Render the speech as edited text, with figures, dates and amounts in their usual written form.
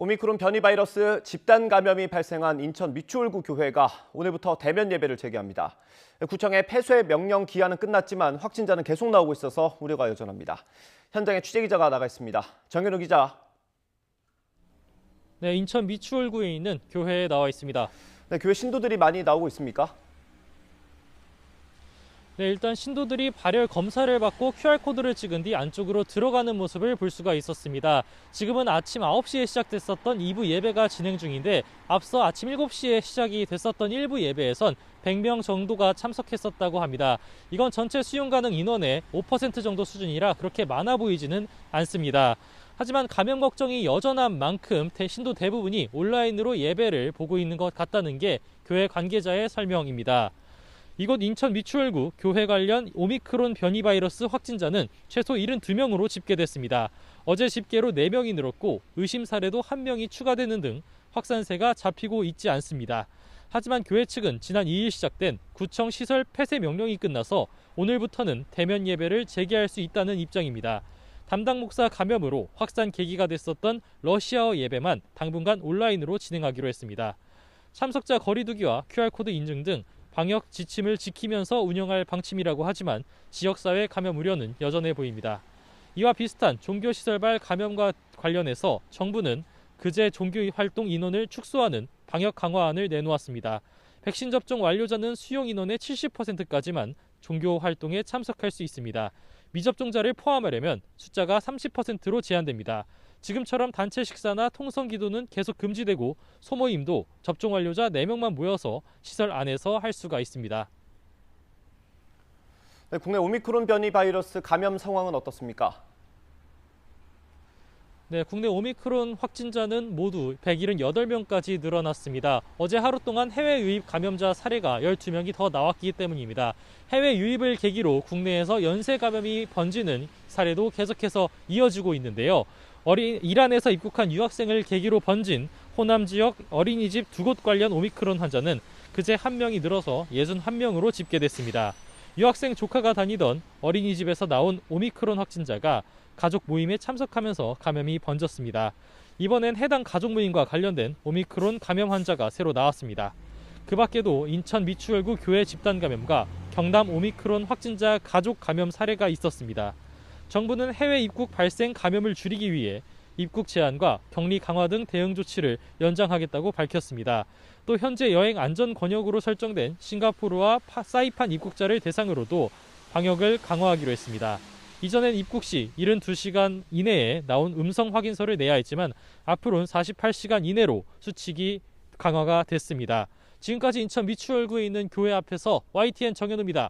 오미크론 변이 바이러스 집단 감염이 발생한 인천 미추홀구 교회가 오늘부터 대면 예배를 재개합니다. 구청의 폐쇄 명령 기한은 끝났지만 확진자는 계속 나오고 있어서 우려가 여전합니다. 현장에 취재기자가 나가 있습니다. 정현우 기자. 네, 인천 미추홀구에 있는 교회에 나와 있습니다. 네, 교회 신도들이 많이 나오고 있습니까? 네, 일단 신도들이 발열 검사를 받고 QR코드를 찍은 뒤 안쪽으로 들어가는 모습을 볼 수가 있었습니다. 지금은 아침 9시에 시작됐었던 2부 예배가 진행 중인데 앞서 아침 7시에 시작이 됐었던 1부 예배에선 100명 정도가 참석했었다고 합니다. 이건 전체 수용 가능 인원의 5% 정도 수준이라 그렇게 많아 보이지는 않습니다. 하지만 감염 걱정이 여전한 만큼 신도 대부분이 온라인으로 예배를 보고 있는 것 같다는 게 교회 관계자의 설명입니다. 이곳 인천 미추홀구 교회 관련 오미크론 변이 바이러스 확진자는 최소 72명으로 집계됐습니다. 어제 집계로 4명이 늘었고 의심 사례도 1명이 추가되는 등 확산세가 잡히고 있지 않습니다. 하지만 교회 측은 지난 2일 시작된 구청 시설 폐쇄 명령이 끝나서 오늘부터는 대면 예배를 재개할 수 있다는 입장입니다. 담당 목사 감염으로 확산 계기가 됐었던 러시아어 예배만 당분간 온라인으로 진행하기로 했습니다. 참석자 거리두기와 QR코드 인증 등 방역 지침을 지키면서 운영할 방침이라고 하지만 지역사회 감염 우려는 여전해 보입니다. 이와 비슷한 종교시설발 감염과 관련해서 정부는 그제 종교활동 인원을 축소하는 방역 강화안을 내놓았습니다. 백신 접종 완료자는 수용 인원의 70%까지만 종교활동에 참석할 수 있습니다. 미접종자를 포함하려면 숫자가 30%로 제한됩니다. 지금처럼 단체 식사나 통성 기도는 계속 금지되고 소모임도 접종 완료자 4명만 모여서 시설 안에서 할 수가 있습니다. 네, 국내 오미크론 변이 바이러스 감염 상황은 어떻습니까? 네, 국내 오미크론 확진자는 모두 178명까지 늘어났습니다. 어제 하루 동안 해외 유입 감염자 사례가 12명이 더 나왔기 때문입니다. 해외 유입을 계기로 국내에서 연쇄 감염이 번지는 사례도 계속해서 이어지고 있는데요. 이란에서 입국한 유학생을 계기로 번진 호남 지역 어린이집 2곳 관련 오미크론 환자는 그제 1명이 늘어서 61명으로 집계됐습니다. 유학생 조카가 다니던 어린이집에서 나온 오미크론 확진자가 가족 모임에 참석하면서 감염이 번졌습니다. 이번엔 해당 가족 모임과 관련된 오미크론 감염 환자가 새로 나왔습니다. 그 밖에도 인천 미추홀구 교회 집단 감염과 경남 오미크론 확진자 가족 감염 사례가 있었습니다. 정부는 해외 입국 발생 감염을 줄이기 위해 입국 제한과 격리 강화 등 대응 조치를 연장하겠다고 밝혔습니다. 또 현재 여행 안전 권역으로 설정된 싱가포르와 사이판 입국자를 대상으로도 방역을 강화하기로 했습니다. 이전엔 입국 시 72시간 이내에 나온 음성 확인서를 내야 했지만 앞으로는 48시간 이내로 수칙이 강화가 됐습니다. 지금까지 인천 미추홀구에 있는 교회 앞에서 YTN 정현우입니다.